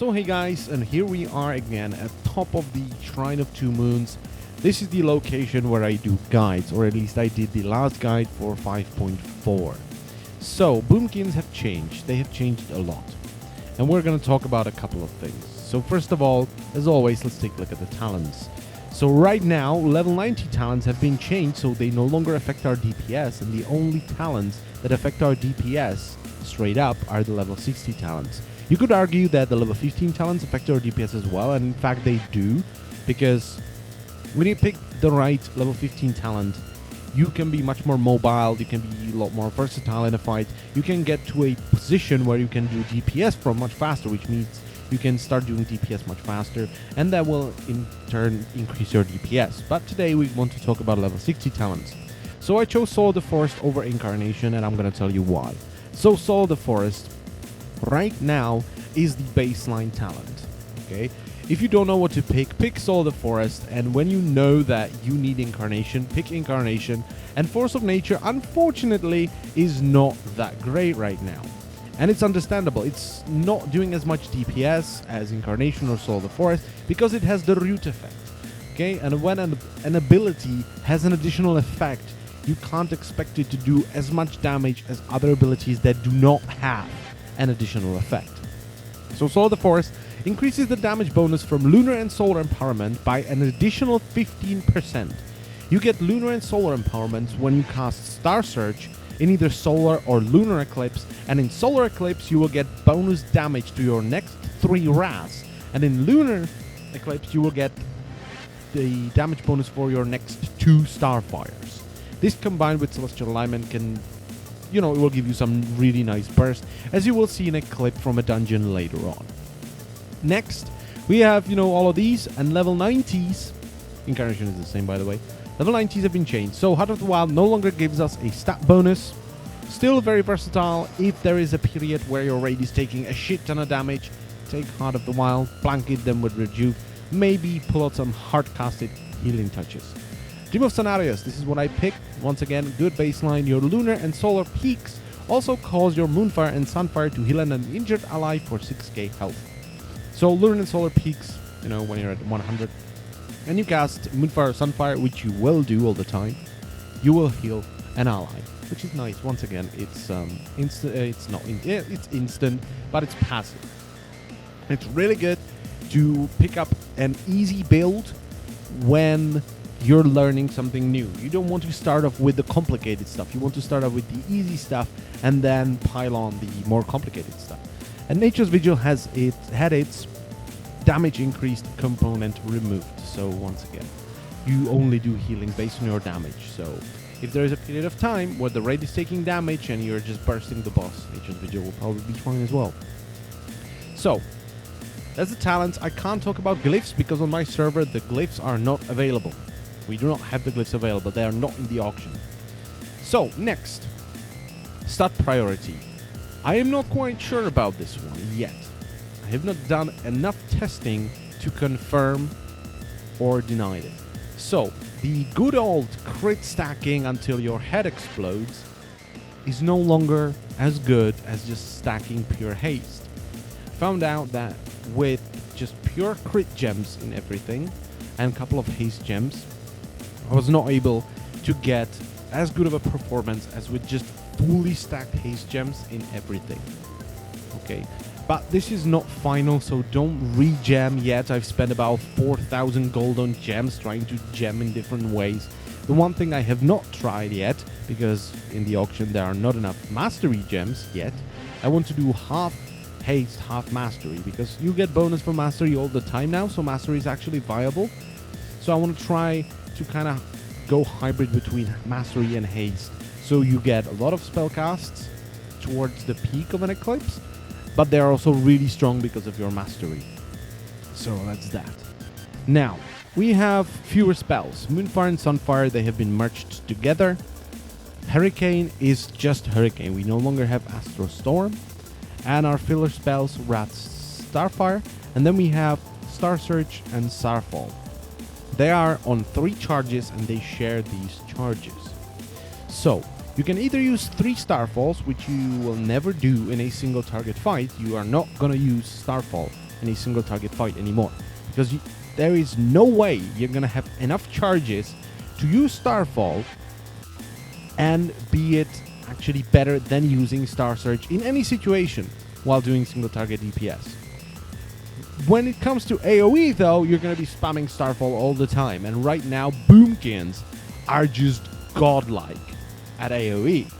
So hey guys, and here we are again at top of the Shrine of Two Moons. This is the location where I do guides, or at least I did the last guide for 5.4. So boomkins have changed, they have changed a lot. And we're going to talk about a couple of things. So first of all, as always, let's take a look at the talents. So right now, level 90 talents have been changed, so they no longer affect our DPS, and the only talents that affect our DPS straight up are the level 60 talents. You could argue that the level 15 talents affect our DPS as well, and in fact they do, because when you pick the right level 15 talent, you can be much more mobile, you can be a lot more versatile in a fight, you can get to a position where you can do DPS from much faster, which means you can start doing DPS much faster, and that will in turn increase your DPS. But today we want to talk about level 60 talents. So I chose Soul of the Forest over Incarnation, and I'm going to tell you why. So Soul of the Forest right now is the baseline talent. Okay, if you don't know what to pick Soul of the Forest, and when you know that you need Incarnation, pick Incarnation. And Force of Nature, unfortunately, is not that great right now. And it's understandable. It's not doing as much DPS as Incarnation or Soul of the Forest because it has the root effect. Okay, and when an ability has an additional effect, you can't expect it to do as much damage as other abilities that do not have an additional effect. So Soul of the Forest increases the damage bonus from Lunar and Solar Empowerment by an additional 15%. You get Lunar and Solar Empowerments when you cast Star Search in either Solar or Lunar Eclipse, and in Solar Eclipse you will get bonus damage to your next 3 Wraths, and in Lunar Eclipse you will get the damage bonus for your next 2 Starfires. This combined with Celestial Alignment can, it will give you some really nice burst, as you will see in a clip from a dungeon later on. Next, we have, all of these, and level 90s, Incarnation is the same by the way, level 90s have been changed. So Heart of the Wild no longer gives us a stat bonus, still very versatile. If there is a period where your raid is taking a shit ton of damage, take Heart of the Wild, blanket them with Rejuve, maybe pull out some hard-casted healing touches. Dream of Scenarios, this is what I picked. Once again, good baseline. Your Lunar and Solar Peaks also cause your Moonfire and Sunfire to heal an injured ally for 6k health. So Lunar and Solar Peaks, when you're at 100, and you cast Moonfire or Sunfire, which you will do all the time, you will heal an ally, which is nice. Once again, it's it's instant, but it's passive. It's really good to pick up an easy build when you're learning something new. You don't want to start off with the complicated stuff. You want to start off with the easy stuff and then pile on the more complicated stuff. And Nature's Vigil had its damage increased component removed. So once again, you only do healing based on your damage. So if there is a period of time where the raid is taking damage and you're just bursting the boss, Nature's Vigil will probably be fine as well. So that's the talents. I can't talk about glyphs because on my server the glyphs are not available. We do not have the glyphs available. They are not in the auction. So next, stat priority. I am not quite sure about this one yet. I have not done enough testing to confirm or deny it. So the good old crit stacking until your head explodes is no longer as good as just stacking pure haste. Found out that with just pure crit gems in everything and a couple of haste gems, I was not able to get as good of a performance as with just fully stacked haste gems in everything. Okay, but this is not final, so don't re-gem yet. I've spent about 4,000 gold on gems trying to gem in different ways. The one thing I have not tried yet, because in the auction there are not enough mastery gems yet, I want to do half haste, half mastery, because you get bonus for mastery all the time now, so mastery is actually viable. So I want to try to kind of go hybrid between mastery and haste, so you get a lot of spell casts towards the peak of an eclipse, but they're also really strong because of your mastery. So that's that. Now we have fewer spells. Moonfire and Sunfire, they have been merged together. Hurricane is just Hurricane. We no longer have Astro Storm, and our filler spells Wrath, Starfire, and then we have Star Search and Starfall. They are on 3 charges and they share these charges. So you can either use 3 Starfalls, which you will never do in a single target fight. You are not gonna use Starfall any single target fight anymore. Because there is no way you're going to have enough charges to use Starfall and be it actually better than using Star Surge in any situation while doing single target DPS. When it comes to AoE though, you're going to be spamming Starfall all the time, and right now Boomkins are just godlike at AoE.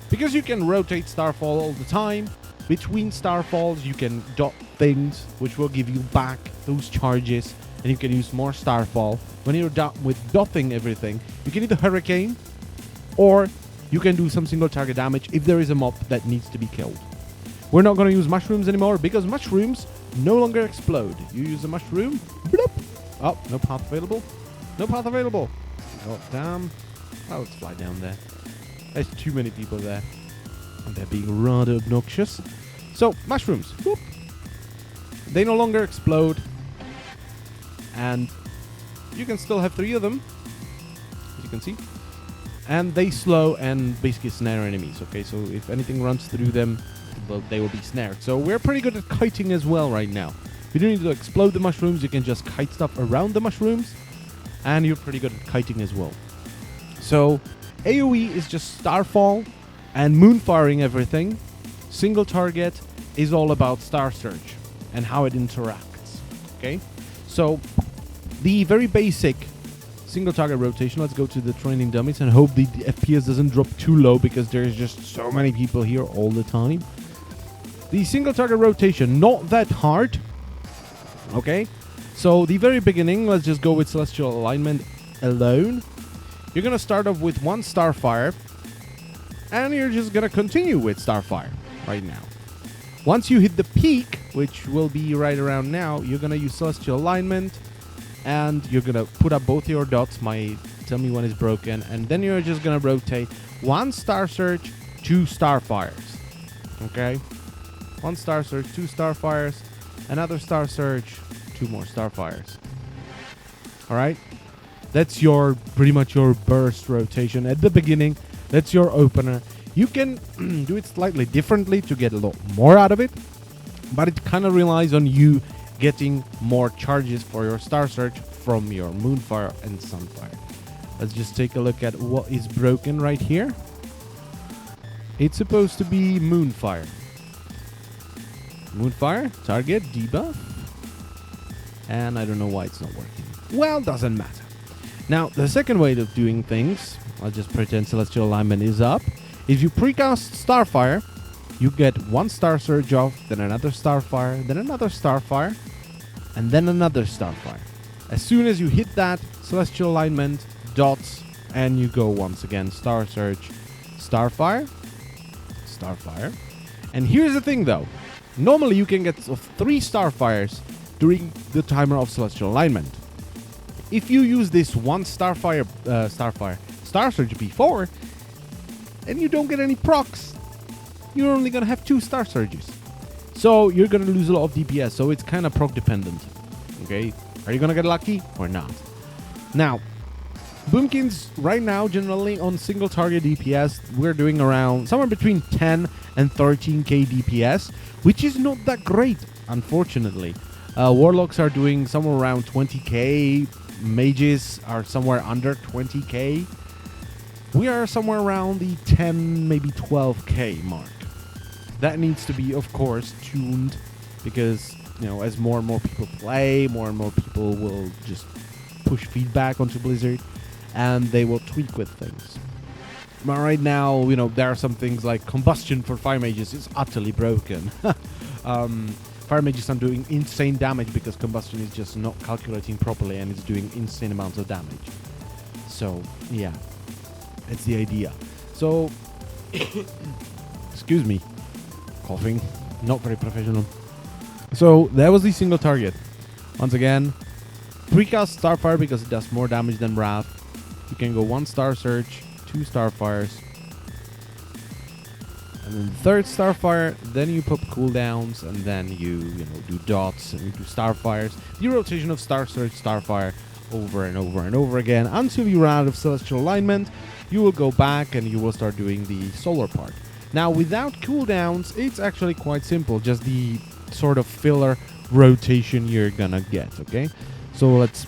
Because you can rotate Starfall all the time, between Starfalls you can dot things which will give you back those charges, and you can use more Starfall. When you're done with dotting everything, you can either Hurricane, or you can do some single target damage if there is a mob that needs to be killed. We're not going to use mushrooms anymore because mushrooms no longer explode. You use a mushroom, bloop. Oh, no path available. No path available. Oh, damn. Oh, let's fly down there. There's too many people there. And they're being rather obnoxious. So, mushrooms. Whoop. They no longer explode. And you can still have 3 of them, as you can see. And they slow and basically snare enemies, okay? So if anything runs through them, well, they will be snared. So we're pretty good at kiting as well right now. You don't need to explode the mushrooms, you can just kite stuff around the mushrooms. And you're pretty good at kiting as well. So AoE is just Starfall and moonfiring everything. Single target is all about Star Surge and how it interacts, okay? So the very basic single target rotation, let's go to the training dummies and hope the FPS doesn't drop too low because there's just so many people here all the time. The single target rotation, not that hard, okay? So the very beginning, let's just go with Celestial Alignment alone. You're gonna start off with 1 Starfire, and you're just gonna continue with Starfire right now. Once you hit the peak, which will be right around now, you're gonna use Celestial Alignment, and you're gonna put up both your dots, tell me when it's broken, and then you're just gonna rotate 1 Star Surge, 2 Starfires. Okay? 1 Star Surge, 2 Starfires, another Star Surge, 2 more Starfires. Alright? That's pretty much your burst rotation at the beginning. That's your opener. You can do it slightly differently to get a lot more out of it, but it kind of relies on you getting more charges for your Star Surge from your Moonfire and Sunfire. Let's just take a look at what is broken right here. It's supposed to be Moonfire. Moonfire, target, debuff. And I don't know why it's not working. Well, doesn't matter. Now, the second way of doing things, I'll just pretend Celestial Alignment is up. If you precast Starfire, you get 1 Star Surge off, then another Starfire, then another Starfire, and then another Starfire. As soon as you hit that, Celestial Alignment, dots, and you go once again, Star Surge, Starfire, Starfire. And here's the thing though, normally you can get 3 Starfires during the timer of Celestial Alignment. If you use this 1 Star Surge before, and you don't get any procs, you're only gonna have 2 Star Surges. So you're gonna lose a lot of DPS, so it's kind of proc dependent. Okay, are you gonna get lucky or not? Now, Boomkins right now generally on single target DPS, we're doing around somewhere between 10 and 13k DPS, which is not that great, unfortunately. Warlocks are doing somewhere around 20k, mages are somewhere under 20k. We are somewhere around the 10, maybe 12k mark. That needs to be, of course, tuned because, you know, as more and more people play, more and more people will just push feedback onto Blizzard and they will tweak with things. But right now, you know, there are some things like combustion for fire mages is utterly broken. Fire mages are doing insane damage because combustion is just not calculating properly and it's doing insane amounts of damage. So, yeah, that's the idea. So, excuse me, coughing, not very professional. So, that was the single target. Once again, precast Starfire because it does more damage than Wrath. You can go 1 Star Surge, 2 Starfires, and then the 3rd Starfire, then you pop cooldowns, and then you do dots, and you do Starfires. The rotation of Star Surge, Starfire, over and over and over again, until you run out of Celestial Alignment. You will go back, and you will start doing the solar part. Now, without cooldowns, it's actually quite simple, just the sort of filler rotation you're gonna get, okay? So let's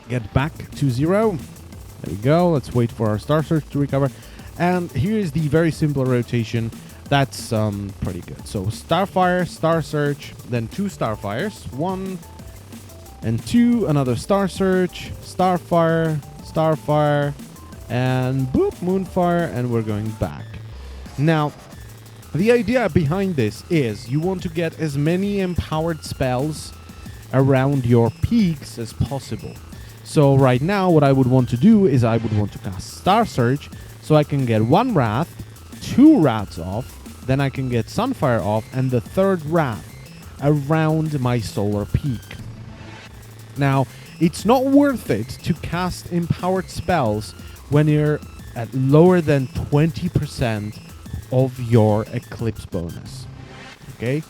get back to 0. There we go. Let's wait for our Star Search to recover. And here is the very simple rotation. That's pretty good. So Starfire, Star Search, then 2 Starfires. 1 and 2, another Star Search, Starfire, Starfire, and boop, Moonfire, and we're going back. Now, the idea behind this is you want to get as many empowered spells around your peaks as possible. So right now, what I would want to do is I would want to cast Star Search so I can get 1 Wrath, 2 Wraths off, then I can get Sunfire off, and the 3rd Wrath around my solar peak. Now, it's not worth it to cast empowered spells when you're at lower than 20% of your Eclipse bonus. Okay?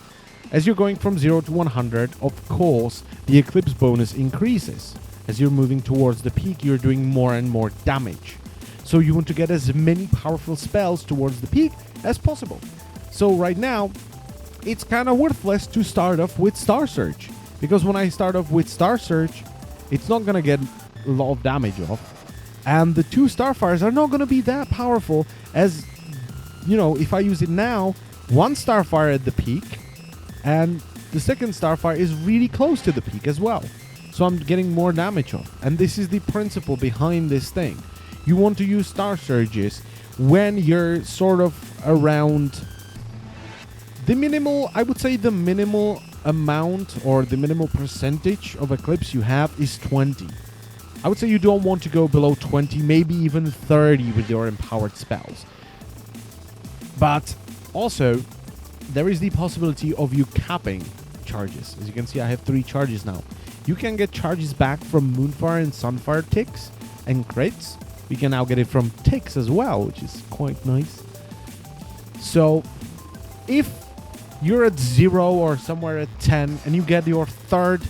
As you're going from 0 to 100, of course, the Eclipse bonus increases. As you're moving towards the peak, you're doing more and more damage. So you want to get as many powerful spells towards the peak as possible. So right now, it's kind of worthless to start off with Star Search. Because when I start off with Star Search, it's not going to get a lot of damage off. And the 2 Starfires are not going to be that powerful as, you know, if I use it now, 1 Starfire at the peak, and the 2nd Starfire is really close to the peak as well. So I'm getting more damage off. And this is the principle behind this thing. You want to use Star Surges when you're sort of around the minimal, I would say the minimal amount or the minimal percentage of Eclipse you have is 20. I would say you don't want to go below 20, maybe even 30 with your empowered spells. But also, there is the possibility of you capping charges. As you can see, I have 3 charges now. You can get charges back from Moonfire and Sunfire ticks and crits. We can now get it from ticks as well, which is quite nice. So, if you're at 0 or somewhere at 10 and you get your 3rd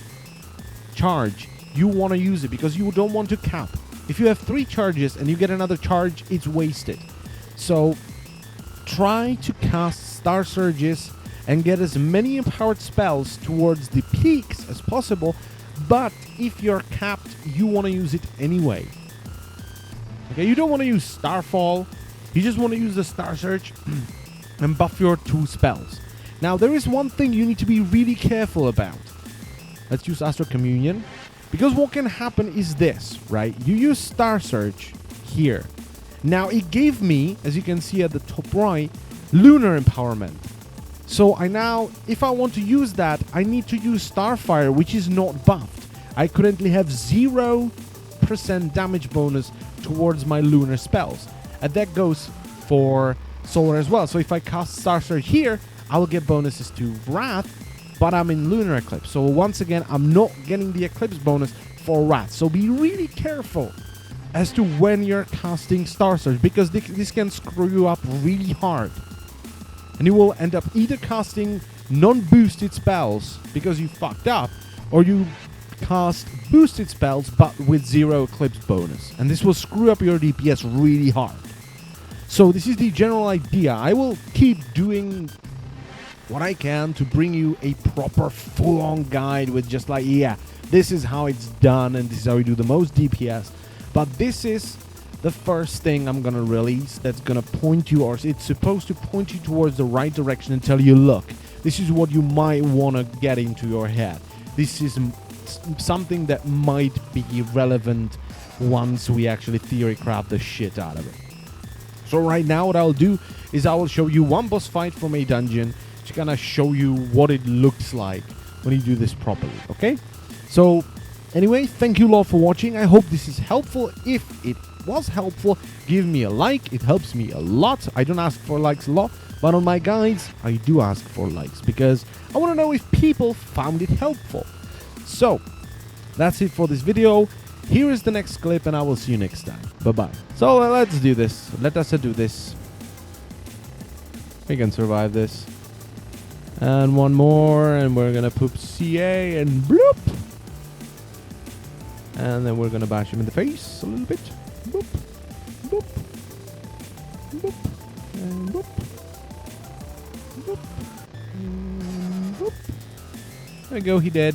charge, you want to use it because you don't want to cap. If you have 3 charges and you get another charge, it's wasted. So, try to cast Star Surges and get as many empowered spells towards the peaks as possible. But if you're capped, you want to use it anyway. Okay, you don't want to use Starfall. You just want to use the Star Search and buff your 2 spells. Now, there is one thing you need to be really careful about. Let's use Astral Communion. Because what can happen is this, right? You use Star Search here. Now, it gave me, as you can see at the top right, Lunar Empowerment. So I now, if I want to use that, I need to use Starfire, which is not buffed. I currently have 0% damage bonus towards my lunar spells. And that goes for solar as well. So if I cast Star Search here, I will get bonuses to Wrath, but I'm in Lunar Eclipse. So once again, I'm not getting the Eclipse bonus for Wrath. So be really careful as to when you're casting Star Search, because this can screw you up really hard. And you will end up either casting non-boosted spells because you fucked up, or you cast boosted spells but with 0 Eclipse bonus. And this will screw up your DPS really hard. So this is the general idea. I will keep doing what I can to bring you a proper full-on guide with just like, yeah, this is how it's done and this is how we do the most DPS. But this is the first thing I'm gonna release that's gonna point you, or it's supposed to point you towards the right direction and tell you, look, this is what you might want to get into your head. This is something that might be relevant once we actually theory craft the shit out of it. So right now what I'll do is I will show you one boss fight from a dungeon to kind of show you what it looks like when you do this properly, okay? So anyway, thank you all for watching. I hope this is helpful. If it was helpful, give me a like. It helps me a lot. I don't ask for likes a lot, but on my guides, I do ask for likes because I want to know if people found it helpful. So that's it for this video. Here is the next clip and I will see you next time. Bye-bye. So let's do this. Let us do this. We can survive this. And one more, and we're gonna poop CA and bloop. And then we're gonna bash him in the face a little bit. Boop, boop, boop, and boop, boop, and boop. There we go, he dead.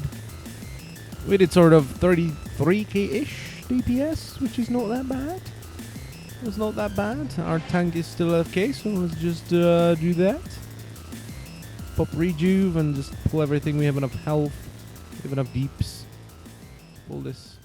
We did sort of 33k-ish DPS, which is not that bad. It's not that bad. Our tank is still AFK, so let's just do that. Pop rejuve and just pull everything. We have enough health. We have enough deeps. Pull this.